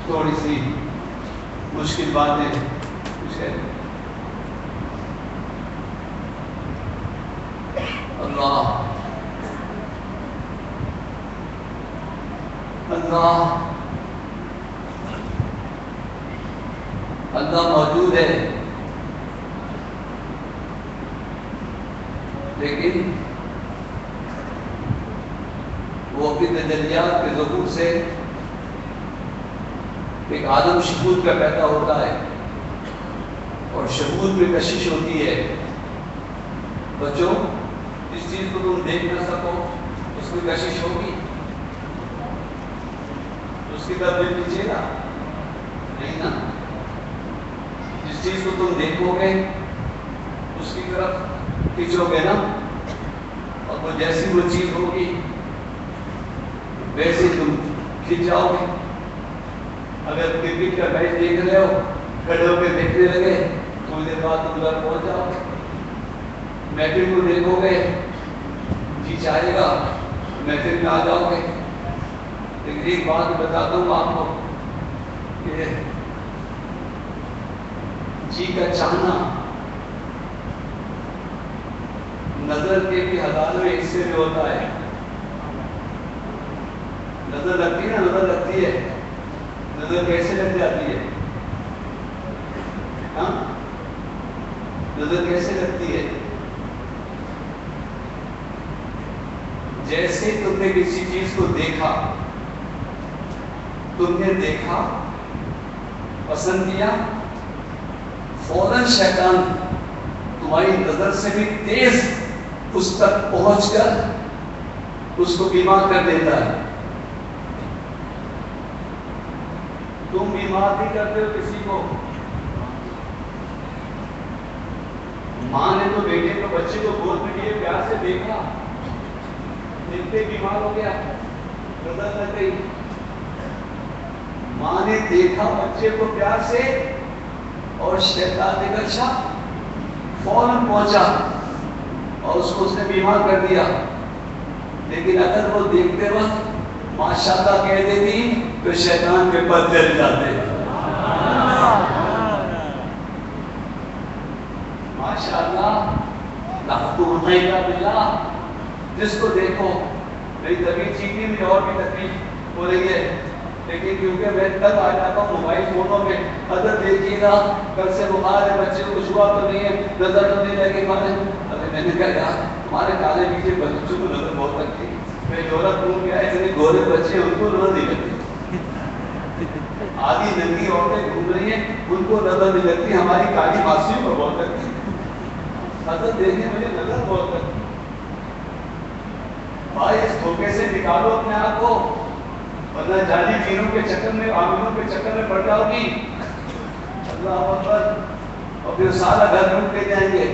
تھوڑی سی مشکل باتیں کچھ ہے. اللہ اللہ اللہ موجود ہے، لیکن وہ اپنی تجلیات کے ظہور سے ایک عالم شہود کا پیدا ہوتا ہے، اور شہود میں کشش ہوتی ہے. بچوں، جس چیز کو تم دیکھ نہ سکو اس میں کشش ہوگی، اس کی طرف دل کھینچے گا نہیں نا. جس چیز کو تم دیکھو گے اس کی طرف کھینچو گے نا، اور وہ جیسی وہ چیز ہوگی ویسے تم کھینچ جاؤ گے. اگر کرکٹ کا میچ دیکھ رہے ہو، کھڑے ہو کے دیکھنے لگے، تھوڑی دیر بعد تم گھر پہنچ جاؤ گے. محفل کو دیکھو گے، جی چاہے گا محفل میں آ جاؤ گے. لیکن ایک بات بتاتا ہوں آپ کو کہ جی کا چاہنا نظر کے بھی ہزاروں حصے میں ہوتا ہے. نظر لگتی ہے نا، نظر لگتی ہے. نظر کیسے لگ جاتی ہے؟ ہاں، نظر کیسے لگتی ہے؟ جیسے تم نے کسی چیز کو دیکھا، تم نے دیکھا، پسند کیا، فوراً شیطان تمہاری نظر سے بھی تیز اس تک پہنچ کر اس کو بیمار کر دیتا ہے. تم بیمار نہیں کرتے ہو کسی کو. ماں نے تو بیٹے کو، بچے کو گود میں لیے پیار سے دیکھا، دیکھتے بیمار ہو گیا، نظر لگ گئی. ماں نے دیکھا بچے کو پیار سے، اور شیطان نے اچھا فوراً پہنچا اور اس کو اس نے بیمار کر دیا. لیکن اگر وہ دیکھتے وقت ماشاءاللہ کہہ دیتی تو شیطان کے پر جل جاتے. ماشاءاللہ لا قوت الا باللہ. جس کو دیکھو میری طبیعت ٹھیک نہیں، مجھے اور بھی تکلیف ہو رہی ہے، لیکن کیونکہ میں تب آ جاتا ہوں موبائل فونوں میں. اگر دیکھیے گا کل سے بخار ہے، بچے کو کچھ ہوا تو نہیں ہے، نظر تو نہیں لگے مارے. ابھی میں نے کہا یار تمہارے کالے پیچھے بچوں کو نظر بہت لگتی ہے. میں یورپ گھوم گیا ہے، اتنے گورے بچے ان کو نظر نہیں لگتی. آدھی ننگی عورتیں گھوم رہی ہیں، ان کو نظر نہیں لگتی. ہماری کالی ماسیوں کو بہت لگتی ہے. نظر دیکھنے مجھے نظر بہت لگتی. بھائی اس دھوکے سے نکالو اپنے آپ کو، ورنہ جعلی چینوں کے چکر میں، عاملوں کے چکر میں پڑ جاؤ گی. اللہ اکبر. اور پھر سارا گھر لوٹ کے جائیں گے.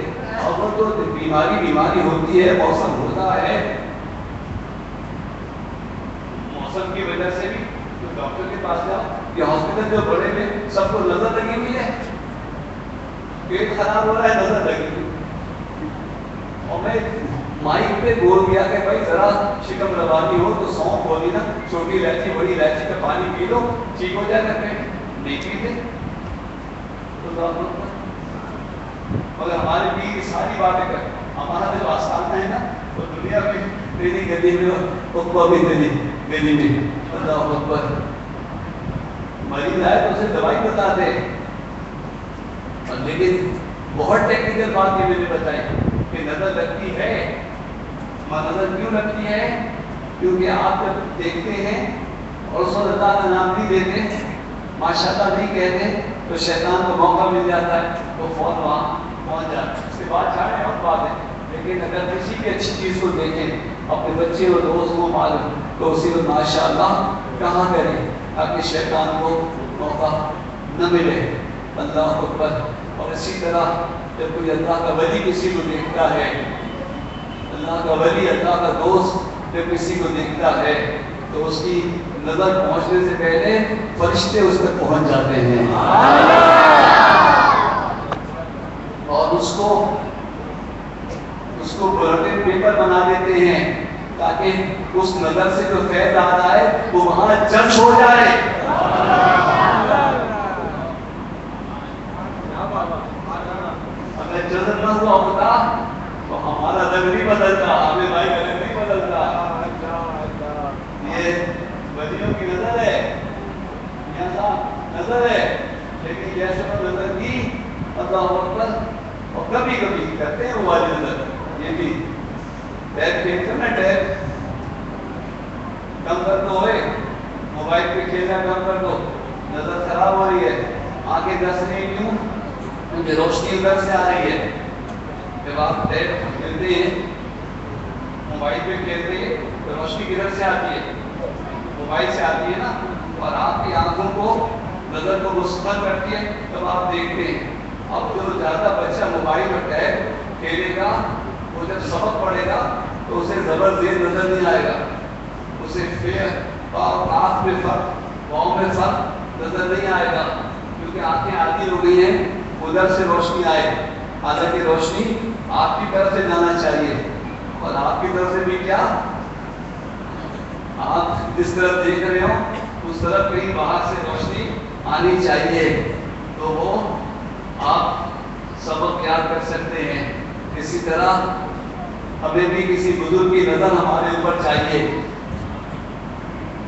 اور وہ تو بیماری ہوتی ہے، موسم ہوتا ہے، موسم کی وجہ سے بھی تو ڈاکٹر کے پاس جاؤ. یہ ہاسپٹل جو بڑے میں سب کو نظر لگی ہوئی ہے، پیٹ خراب ہو رہا ہے، نظر لگی ہوئی. اور میں مائک پہ بول گیا کہ بھائی ذرا شکم روانی ہو تو سونف بولی نا، چھوٹی الائچی بڑی الائچی کا پانی پی لو، ٹھیک ہو جائے گا. نہیں پیتے. مگر ہمارے پیر کی ساری باتیں کر، ہمارا جو آستانہ ہے نا وہ دنیا میں میری گلی میں، اقبا بھی گلی میں. اللہ اکبر. مریض آئے تو اسے دوائی بتا دے. لیکن بہت ٹیکنیکل بات یہ میں نے بتائی کہ نظر لگتی ہے. نظر کیوں لگتی ہے؟ کیونکہ آپ جب دیکھتے ہیں اور اس وقت اللہ کا نام نہیں دیتے، ماشاءاللہ نہیں کہتے، تو شیطان کو موقع مل جاتا ہے، تو فوراً وہاں پہنچ جاتا ہے. اس کے بعد چھاڑیں اور بات ہے. لیکن اگر کسی بھی اچھی چیز کو دیکھیں، اپنے بچے اور دوست کو معلوم، تو اسی کو ماشاءاللہ کہاں کریں تاکہ شیطان کو موقع نہ ملے. اللہ اکبر. اور اسی طرح جب کوئی اللہ کا ولی کسی کو دیکھتا ہے، اللہ کا ولی، اللہ کا دوست جب کسی کو دیکھتا ہے تو اس کی نظر پہنچنے سے پہلے فرشتے اس تک پہنچ جاتے ہیں اور اس کو بلٹن پیپر بنا دیتے ہیں تاکہ اس نظر سے جو فیض آ رہا ہے وہ وہاں جمع ہو جائے. نظر نہ ہوا ہوتا تو ہمارا رنگ نہیں بدلتا، ہمیں بھائی کا رنگ نہیں بدلتا. یہ ولیوں کی نظر ہے، یہاں نظر ہے، لیکن جیسے وہ نظر کی اللہ اکبر. اور کبھی کبھی کرتے ہیں وہ والی نظر. یہ بھی ٹیب کھیلتے نا، ٹیب کم کر دو، ہوئے موبائل پہ کھیلنا کم کر دو، نظر خراب ہو رہی ہے، آنکھیں دس نہیں. کیوں؟ کیونکہ روشنی ادھر سے آ رہی ہے. جب آپ ٹیب کھیلتے ہیں، موبائل پہ کھیلتے ہیں تو روشنی کدھر سے آتی ہے؟ موبائل سے آتی ہے نا. اور آپ کی آنکھوں کو، نظر کو مسخر کرتی ہے تب آپ دیکھتے ہیں. اب جو زیادہ بچہ موبائل اور ٹیب کھیلے گا، وہ جب سبق پڑھے گا تو اسے زبردست نظر نہیں آئے گا، اسے آنکھ میں فرق، پاؤں میں فرق نظر نہیں آئے گا، کیونکہ آنکھیں عادی ہو گئی ہیں ادھر سے روشنی آئے. حالانکہ روشنی آپ کی طرف سے جانا چاہیے، اور آپ کی طرف سے بھی کیا، آپ جس طرف دیکھ رہے ہو اس طرف کہیں باہر سے روشنی آنی چاہیے، تو وہ آپ سبق یاد کر سکتے ہیں. اسی طرح ہمیں بھی کسی بزرگ کی نظر ہمارے اوپر چاہیے،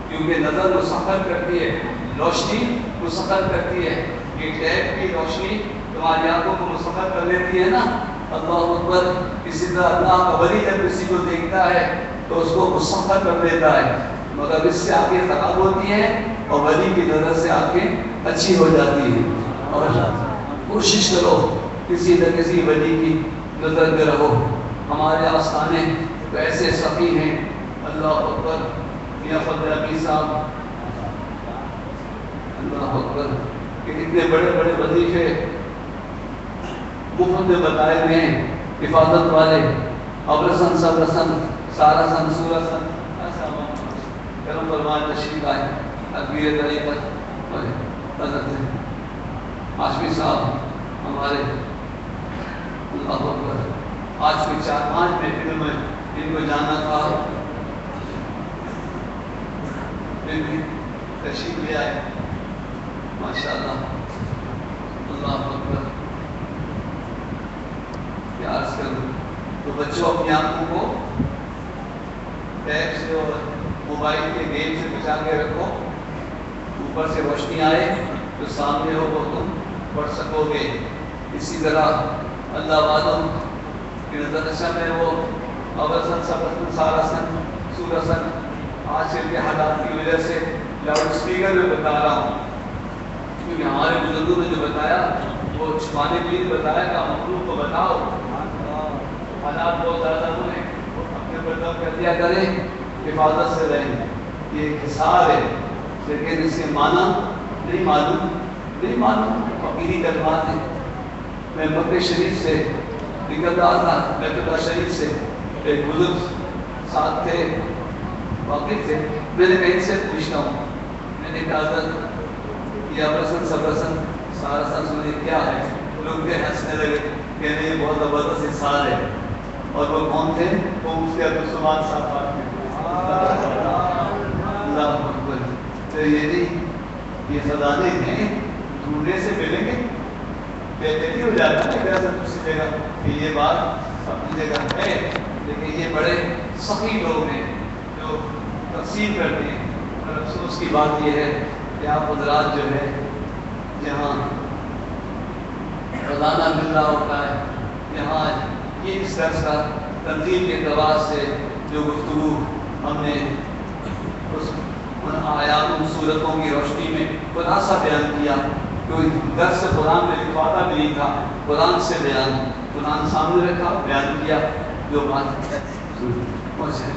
کیونکہ نظر مسخر کرتی ہے، روشنی مسخر کرتی ہے. یہ ٹیب کی روشنی تمہاری آنکھوں کو مسخر کر لیتی ہے نا. اللہ اکبر. اسی طرح اللہ کا ولی جب کسی کو دیکھتا ہے تو اس کو مسخر کر دیتا ہے، مگر اس سے آنکھیں خراب ہوتی ہیں اور ولی کی نظر سے آنکھیں اچھی ہو جاتی ہیں. اور کوشش کرو کسی نہ کسی ولی کی نظر میں رہو. ہمارے آستانے تو ایسے سخی ہیں، اللہ اکبر. یا فضل عبی صاحب، اللہ اکبر، کہ اتنے بڑے بڑے وظیفے مفت میں بتائے ہوئے ہیں، حفاظت والے. ابرسن سبرسن سارا سن سورا سن کرم فرمان تشریف آئے. تقبیر طریقت حضرت ہاشمی صاحب ہمارے، اللہ اکبر. آج کوئی 4-5 محفلوں میں ان کو جانا تھا، تشریف لے آئے. ماشاءاللہ، اللہ اکبر. کیا عرض کروں. تو بچوں اپنی آنکھوں کو ٹیب سے اور موبائل کے گیم سے بچا کے رکھو. اوپر سے روشنی آئے تو سامنے ہو وہ تم پڑھ سکو گے. اسی طرح اللہ والوں کی نظر میں وہ اول سن سبسن سارا سن سورہ سن. آج کل کے حالات کی وجہ سے لاؤڈ اسپیکر میں بتا رہا ہوں، کیونکہ ہمارے بزرگوں نے جو بتایا وہ چھپانے کے لیے بتایا کہ مخلوق کو بتاؤ. حالات بہت زیادہ ہوئے، اپنے پر دم کر دیا کریں، حفاظت سے رہیں. یہ ایک حساب ہے، لیکن اس کے معنی نہیں معلوم. فقیری کلمات ہیں. میں مکہ شریف سے نکل رہا تھا، بیت اللہ شریف سے، ایک بزرگ ساتھ تھے، واقف تھے. میں نے کہیں سے پوچھتا ہوں، میں نے کہا حضرت یہ ابرسن سبرسن سارا سن سنیں کیا ہے؟ لوگ کے ہنسنے لگے، کہنے یہ بہت زبردست انسان ہے. اور وہ کون تھے؟ وہ مفتی عبدالسمان صاحب تھے. اللہ اکبر. تو یہ نہیں، یہ خزانے ہیں، ڈھونڈنے سے ملیں گے. بہتری ہو جاتا ہے کہ دوسری جگہ کہ یہ بات اپنی جگہ ہے، لیکن یہ بڑے سخی لوگ ہیں جو تقسیم کرتے ہیں. اور افسوس کی بات یہ ہے کہ آپ حضرات جو ہے جہاں روزانہ مل رہا ہوتا ہے، یہاں یہ اس درس کا تنظیم کے اعتبار سے جو گفتگو ہم نے ان آیات و صورتوں کی روشنی میں خلاصہ بیان کیا. کوئی درس قرآن میں لکھواتا بھی نہیں تھا، قرآن سے قرآن سامنے رکھا، بیان کیا جو بات.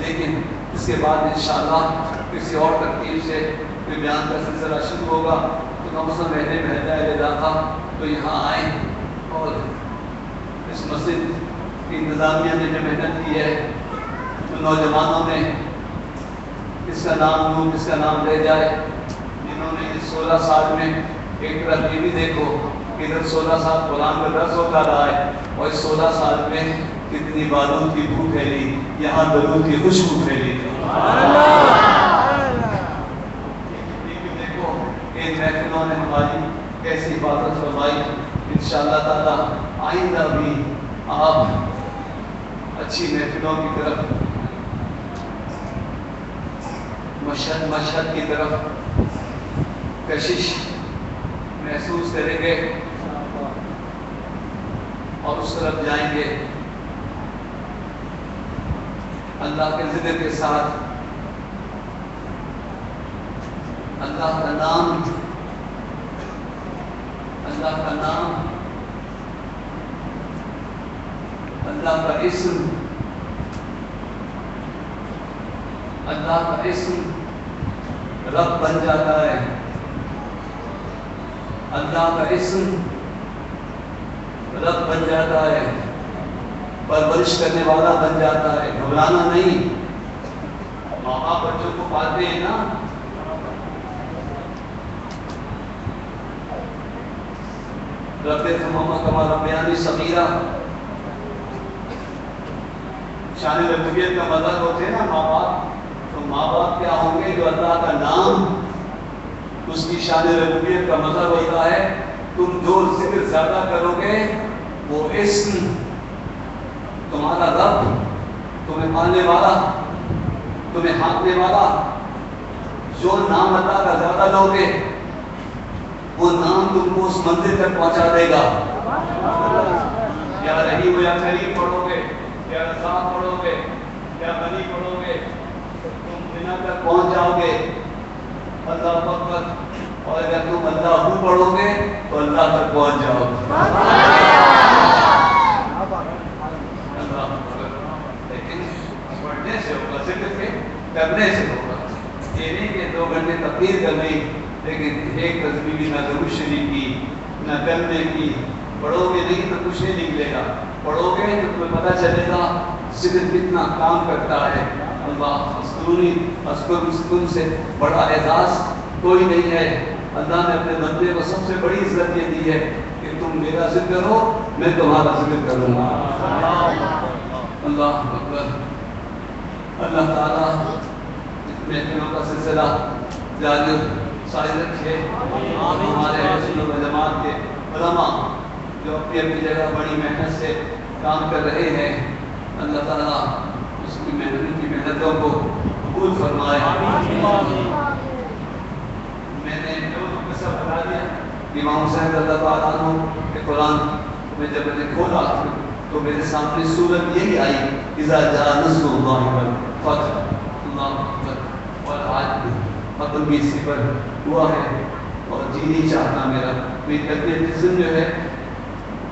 لیکن اس کے بعد انشاءاللہ کسی اور ترتیب سے کوئی بیان کا سلسلہ شروع ہوگا تو کم از کم رہنے محلہ علاقہ تو یہاں آئیں. اور اس مسجد کی انتظامیہ نے جو محنت کی ہے، تو نوجوانوں نے اس کا نام لوں اس کا نام لے جائے، جنہوں نے اس 16 سال میں ایک طرف یہ بھی دیکھو کہ ادھر 16 سال قرآن کا درس ہوتا رہا ہے، اور اس 16 سال میں کتنی بادوں کی بو پھیلی، یہاں درود کی خوشبو پھیلی. دیکھو ان محفلوں نے ہماری کیسی حفاظت فرمائی. انشاءاللہ تعالی آئندہ بھی آپ اچھی محفلوں کی طرف، مشہد کی طرف کشش محسوس کریں گے اور اس طرف جائیں گے اللہ کے ذکر کے ساتھ، اللہ کا نام، اللہ کا نام، اللہ کا اسم، اللہ کا اسم رب بن جاتا ہے، اللہ کا اسم رب بن جاتا ہے، پرورش کرنے والا بن جاتا ہے۔ گھبرانا نہیں، ماں باپ بچوں کو پالتے ہیں نا، رب ارحمہما کما ربیانی صغیرا، شان ربوبیت کا مظہر ہوتے ہیں نا ماں باپ، تو ماں باپ کیا ہوں گے؟ جو اللہ کا نام اس کی شان ربوبیت کا مظہر ہوتا ہے۔ تم جو ذکر زیادہ کرو گے وہ اسم تمہارا رب، تمہیں پالنے والا، تمہیں ہانکنے والا، جو نام اللہ کا زیادہ لو گے وہ نام تم کو اس منزل تک پہنچا دے گا۔ یا رحیم یا کریم پڑھو گے، یا رزاق پڑھو گے، یا غنی پڑھو گے، تم بنا تک پہنچ جاؤ گے۔ اللہ اکبر۔ اور اگر تم اللہ پڑھو گے تو اللہ تک پہنچ جاؤ گے۔ لیکن پڑھنے سے ہوگا، ذکر کے کرنے سے ہوگا۔ یہ نہیں کہ 2 گھنٹے تقریر کر لی لیکن ایک تصویر نہ درود شریف کی نہ کرنے کی، پڑھو گے نہیں تو کچھ نہیں نکلے گا۔ پڑھو گے تو تمہیں پتہ چلے گا ذکر کتنا کام کرتا ہے۔ اللہ اذکرونی اذکرکم سے بڑا اعزاز کوئی نہیں ہے۔ اللہ نے اپنے بندے کو سب سے بڑی عزت یہ دی ہے کہ تم میرا ذکر کرو، میں تمہارا ذکر کروں گا۔ اللہ اکبر۔ اللہ تعالیٰ محفلوں کا سلسلہ جاری ساری رکھے۔ ہمارے رسول و جماعت کے علماء جو اپنی اپنی جگہ بڑی محنت سے کام کر رہے ہیں، اللہ تعالیٰ اس کی محنتوں کو قبول فرمائے۔ میں نے جو قصہ بتا دیا امام حسین رضی اللہ عنہ کے قرآن میں جب میں نے کھولا تو میرے سامنے سورت یہی آئی، اذا جاء نصر اللہ والفتح۔ اللہ اکبر۔ اور آج ختم بھی اسی پر ہوا ہے، اور جی نہیں چاہتا میرا۔ میری طبیعت جسم جو ہے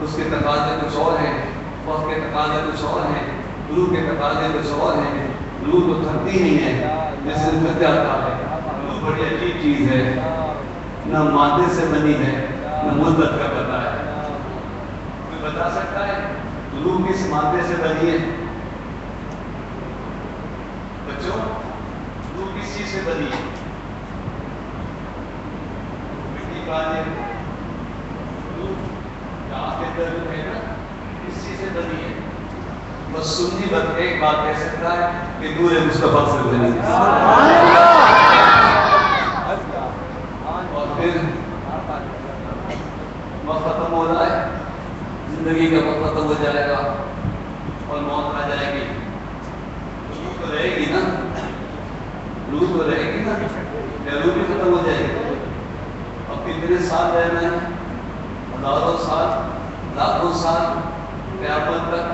اس کے تقاضے کچھ اور ہیں، وقت کے تقاضے کچھ اور ہیں، روح کے تقاضے کچھ اور ہیں۔ روح تو تھکتی نہیں ہے، جسم تھک جاتا ہے۔ روح بڑی عجیب چیز ہے، نہ مادے سے بنی ہے نہ مدت کا پتہ ہے۔ کوئی بتا سکتا ہے روح کس مادے سے بنی ہے؟ بچوں، روح کس چیز سے بنی ہے؟ مٹی پانی روح آپ کے اندر جو ہے نا کس چیز سے بنی ہے؟ بس سنی بات ایک بات کہہ سکتا ہے کہ نور مصطفیٰ سے بنی ہے۔ اور پھر وقت ختم ہو رہا ہے، زندگی کا وقت ختم ہو جائے گا اور موت آ جائے گی۔ روح تو رہے گی نا، روح تو رہے گی نا، یا روح بھی ختم ہو جائے گی؟ اب کتنے سال رہنا ہے؟ ہزاروں سال، لاکھوں سال، قیامت تک۔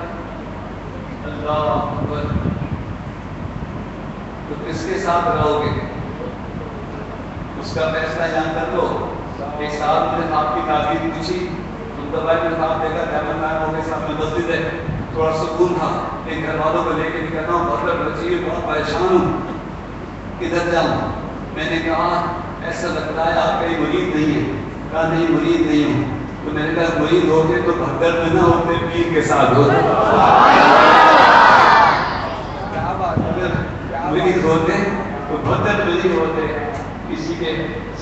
اللہ اکبر۔ تو کس کے ساتھ رہو گے اس کا فیصلہ یہاں کر لو۔ ایک صاحب نے آپ کی تعبیر پوچھی، تم دبائی میں صاحب دیکھا قیامت قائم ہو کے سامنے مسجد ہے، تھوڑا سکون تھا، ایک گھر والوں کو لے کے نکلنا ہوں، بہت بچی بہت پریشان ہوں، کدھر جاؤں؟ میں نے کہا ایسا لگتا ہے آپ کہیں مرید نہیں ہے۔ کہا نہیں مرید نہیں ہوں۔ تو میں نے کہا مرید ہوتے تو بھگدڑ میں نہ ہوتے، پیر کے ساتھ ہوتے۔ مرید ہوتے تو بھگدڑ میں نہیں ہوتے، کسی کے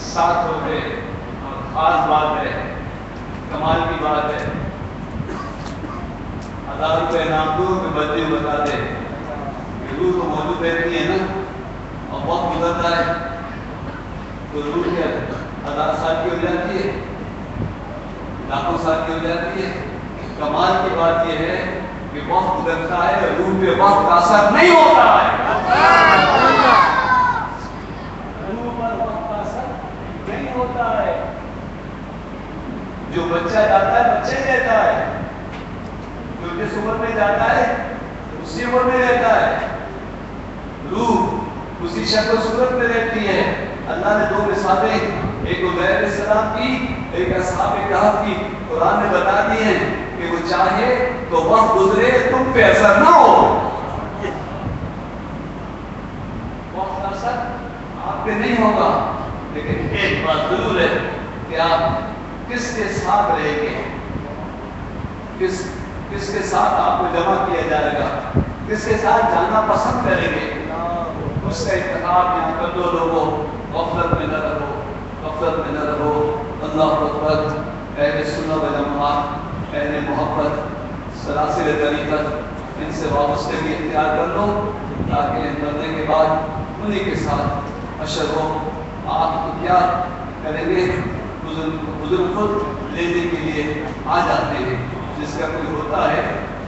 ساتھ ہوتے۔ اور خاص بات ہے، کمال کی بات ہے، 1000 روپے انعام دو کہ بچے بتا دے کہ روح تو موجود رہتی ہے نا، اور وقت گزرتا ہے تو روح کیا 1000 سال کی ہو جاتی ہے، لاکھوں سال کی ہو جاتی ہے۔ کمال کی بات یہ ہے کہ وقت گزرتا ہے اور روح پہ وقت کا اثر نہیں ہوتا ہے، روح پر وقت کا اثر نہیں ہوتا ہے۔ جو بچہ جاتا ہے بچے ہی رہتا ہے، جو جس عمر میں جاتا ہے اسی عمر میں رہتا ہے، روح اسی شکل و صورت میں رہتی ہے۔ اللہ نے دو مثالیں، ایک عزیر علیہ السلام کی، ایک اصحاب کہف کی، قرآن نے بتا دی ہیں کہ وہ چاہے تو وقت گزرے تم پہ اثر نہ ہو، وقت کا اثر آپ پہ نہیں ہوگا، لیکن ایک بات ضرور ہے کہ آپ کس کے ساتھ رہیں گے، کس کے ساتھ آپ کو جمع کیا جائے گا، کس کے ساتھ جانا پسند کریں گے، اس کا انتخاب یہاں کر دو لوگوں۔ غفلت میں نہ رہو، غفلت میں نہ رہو۔ اللہ اکبر۔ اہل سنت و جماعت، اہل محبت، سلاسل طریقت، ان سے وابستگی اختیار کر لو تاکہ ان مرنے کے بعد انہی کے ساتھ حشر ہو۔ آپ کو کیا کریں گے؟ بزرگ خود لینے کے لیے آ جاتے ہیں، جس کا کوئی ہوتا ہے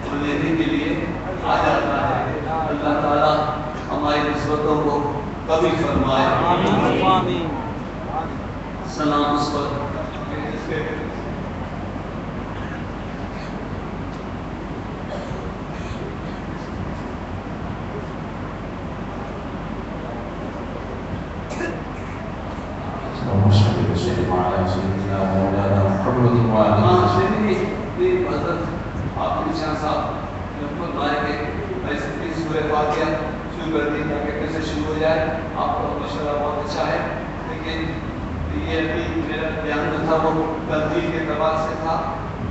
وہ لینے کے لیے آ جاتا ہے۔ اللہ تعالیٰ ہماری نسبتوں کو قبول فرمائے۔ سلام اس پر آپ کے شاہ صاحب شروع کر دی تاکہ کیسے شروع ہو جائے۔ آپ کا مشورہ بہت اچھا ہے، لیکن یہ ابھی میرا بیان جو تھا وہ ترتیب کے اعتبار سے تھا،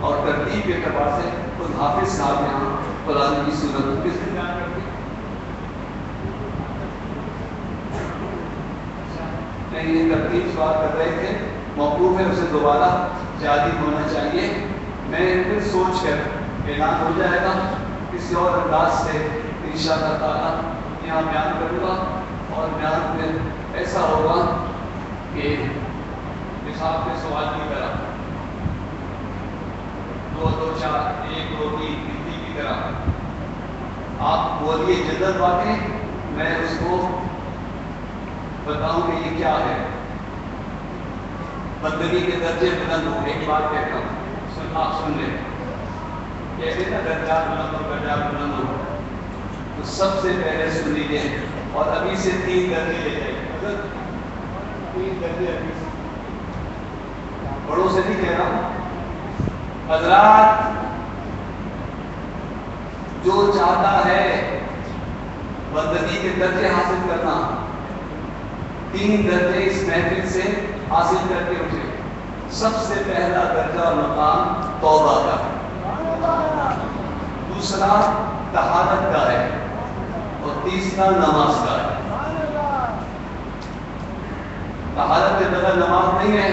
اور ترتیب کے اعتبار سے خود حافظ صاحب یہاں قرآن کی صورت کس دن بیان کرتے نہیں، یہ ترتیب بات کر رہے تھے، موقوف ہے، اسے دوبارہ جاری ہونا چاہیے۔ میں پھر سوچ کر اعلان ہو جائے گا کسی اور انداز سے انشاءاللہ تعالیٰ یہاں بیان کروں گا، اور بیان میں ایسا ہوگا کہ حساب کے سوال کی طرح 2 2 4 1 2 3 گنتی کی طرح آپ بولیے جدت باتیں، میں اس کو بتاؤں کہ یہ کیا ہے۔ بندگی کے درجے بلند ہو، ایک بات کہتا ہوں، آپ سن لیں، کہتے نا درجات بلند ہو، درجات بلند ہو، تو سب سے پہلے سن لیجیے، اور ابھی سے 3 درجے لے جائیں، اگر 3 درجے ابھی سے بڑوں سے نہیں کہہ رہا ہوں، حضرات جو چاہتا ہے بندگی کے درجے حاصل کرنا، 3 درجے اس محفل سے حاصل کر کے اٹھے۔ سب سے پہلا درجہ اور مقام توبہ کا ہے، دوسرا طہارت کا ہے، اور تیسرا نماز کا ہے۔ طہارت کے بغیر نماز نہیں ہے،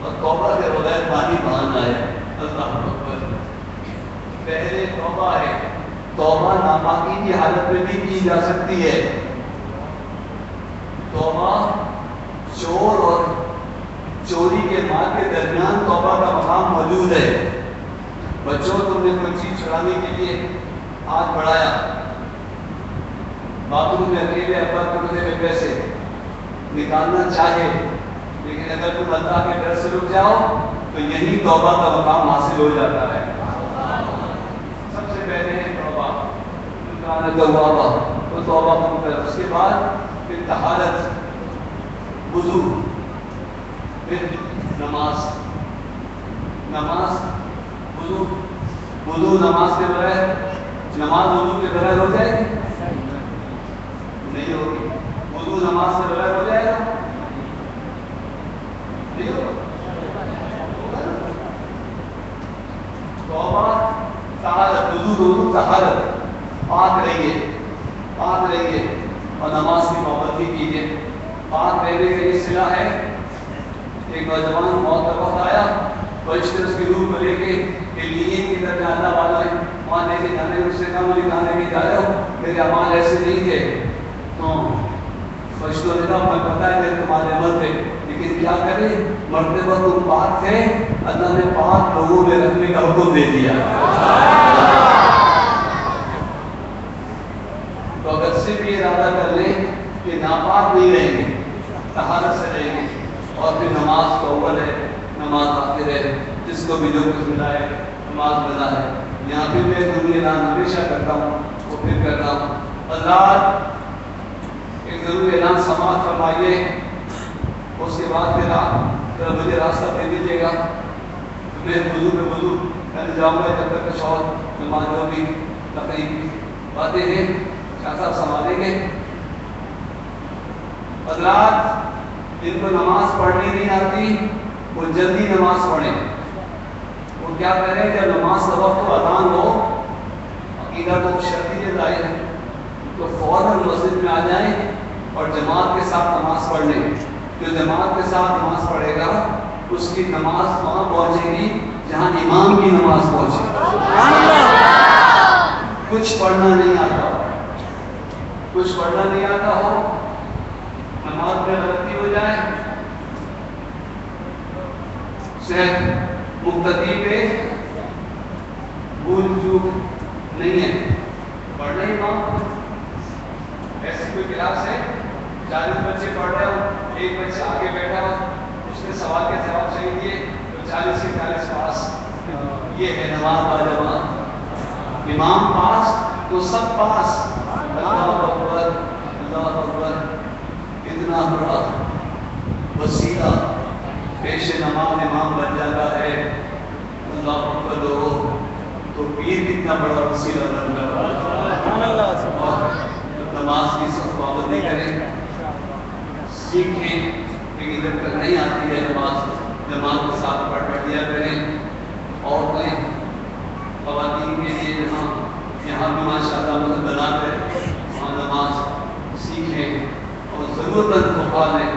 اور توبہ کے بغیر پانی بہانا ہے۔ اللہ اکبر۔ پہلے توبہ ہے، توبہ ناپاکی کی حالت میں بھی کی جا سکتی ہے۔ توبہ چور اور چوری کے مال کے درمیان توبہ کا مقام موجود ہے۔ بچوں، تم نے کوئی چیز چرانے کے لیے ہاتھ بڑھایا، باتھ روم میں اکیلے ابا کے مجھے میں پیسے نکالنا چاہے، لیکن اگر تم اللہ کے ڈر سے رک جاؤ تو یہی توبہ کا مقام حاصل ہو جاتا ہے۔ سب سے پہلے ہے توبہ، تو توبہ کا، اس کے بعد پھر طہارت، وضو، پھر نماز، وضو نماز کے بغیر، نماز وضو کے بغیر ہو جائے گی؟ نہیں ہوگی۔ وضو نماز کے بغیر ہو جائے گا؟ نہیں ہوگا۔ توبہ، طہارت، وضو، طہارت، پاک رہیے اور نماز کی پابندی کیجیے۔ پاک رہنے کا یہ صلہ ہے، ایک نوجوان موت کا وقت آیا، فرشتے اس کی روح کو لے کے لیے کی طرف جانا والا ہے، وہاں لے کے جانے اس سے کہا مجھے کہاں لے کے جا رہے ہو، میرے اعمال ایسے نہیں تھے۔ تو فرشتوں نے کہا میں پتہ ہے میرے تمہارے عمل تھے، لیکن کیا کریں، مرتبہ تم پاک تھے، اللہ نے پاک لوگوں میں رکھنے کا حکم دے دیا۔ تو اگر صرف یہ ارادہ کر لیں کہ ناپاک نہیں رہیں گے، طہارت سے رہیں گے، اور پھر نماز تو اول ہے، نماز آخر ہے، جس کو بھی جو کچھ ملا ہے نماز ملا ہے۔ یہاں پہ میں ضروری اعلان ہمیشہ کرتا ہوں، وہ پھر کر رہا ہوں، حضرات ایک ضروری اعلان سماعت فرمائیے، اس کے بعد پھر مجھے راستہ دے دیجیے گا، میں وضو پہ وضو کرنے جاؤں گا، جب تک کچھ اور نماز جو بھی تقریب باتیں ہیں شاہ صاحب سنبھالیں گے۔ حضرات جن کو نماز پڑھنی نہیں آتی وہ جلدی نماز پڑھیں۔ وہ کیا کریں، جب نماز کا وقت اذان ہو، عقیدہ تو شرطی ظاہر ہے، تو فوراً مسجد میں آ جائیں اور جماعت کے ساتھ نماز پڑھ لیں۔ جو جماعت کے ساتھ نماز پڑھے گا اس کی نماز وہاں پہنچے گی جہاں امام کی نماز پہنچے گی۔ کچھ پڑھنا نہیں آتا ہو، کچھ پڑھنا نہیں آتا ہو، نماز میں غلطی ہو جائے، صرف مقتدی پہ بھول چوک نہیں ہے، پڑھنا ہی امام۔ ایسی کوئی کلاس ہے 40 بچے پڑھ رہے ہو، ایک بچہ آگے بیٹھا ہو، اس نے سوال کے جواب صحیح دیے تو 40 سے 40 پاس، یہ ہے نماز با جماعت۔ امام پاس تو سب پاس۔ اللہ اکبر، اللہ اکبر، اتنا بڑا وسیلہ پیش نماز امام بن جاتا ہے، اللہ اکبر ہو تو پیر کتنا بڑا وسیلہ بن جاتا ہے۔ نماز کی سخت پابندی کریں، سیکھیں، لیکن جب تک نہیں آتی ہے نماز جماعت کے ساتھ پڑھ لیا کریں۔ عورتیں خواتین کے لیے یہاں بھی ماشاء اللہ مدد بنا کر وہاں نماز سیکھیں اور ضرورت پکا لیں۔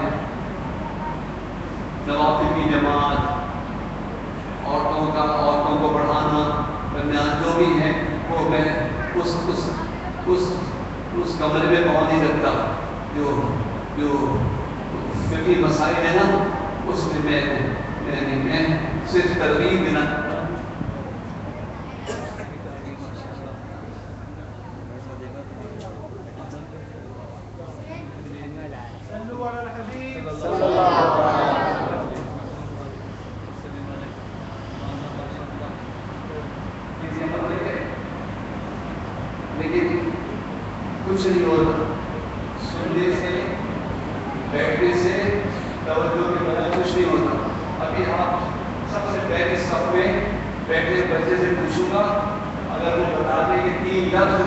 نوافل کی جماعت، عورتوں کو پڑھانا، درمیان جو بھی ہے وہ میں اس کمرے میں پہنچ نہیں سکتا، جو فقہی مسائل ہے نا اس میں میں صرف ترغیب دینا۔ لیکن کچھ نہیں ہوتا، سننے سے بیٹھنے سے توجہ کے بغیر کچھ نہیں ہوتا۔ ابھی آپ سب سے پہلے صف میں بیٹھے بچے سے پوچھوں گا، اگر وہ بتا دیں کہ 3 لفظ